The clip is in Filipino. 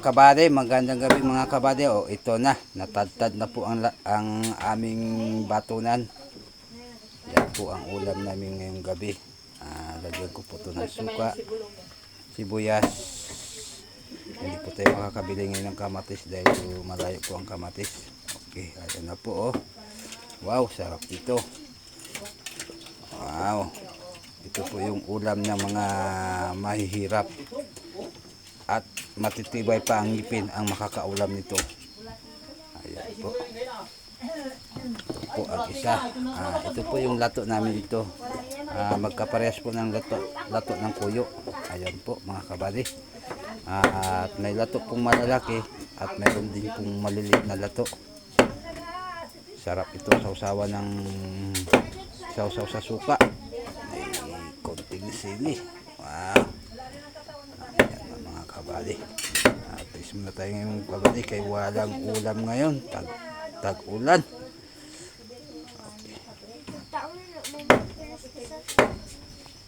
kabady, magandang gabi mga kabady. O ito na, natadtad na po ang aming batunan. Yan po ang ulam namin ngayong gabi. Lagyan ko po ito ng suka, sibuyas. Hindi po tayo makakabili ngayon ng kamatis dahil malayo po ang kamatis. Okay, ayan na po oh. Wow, sarap ito. Wow. Ito po yung ulam ng mga mahihirap. At matitibay pa ang ngipin ang makakaulam nito. Ayan po. Ito po ang isa. Ito po yung lato namin ito. Magkaparehas po ng lato ng kuyo. Ayan po mga kabady. At may lato pong malalaki at mayroon din pong maliliit na lato. Sarap ito sausawan ng sausaw sa suka. May konting sili. Wow. Kabady. Atis muna tayo ngayong kabady kay walang ulam ngayon. Tag-ulan. Okay.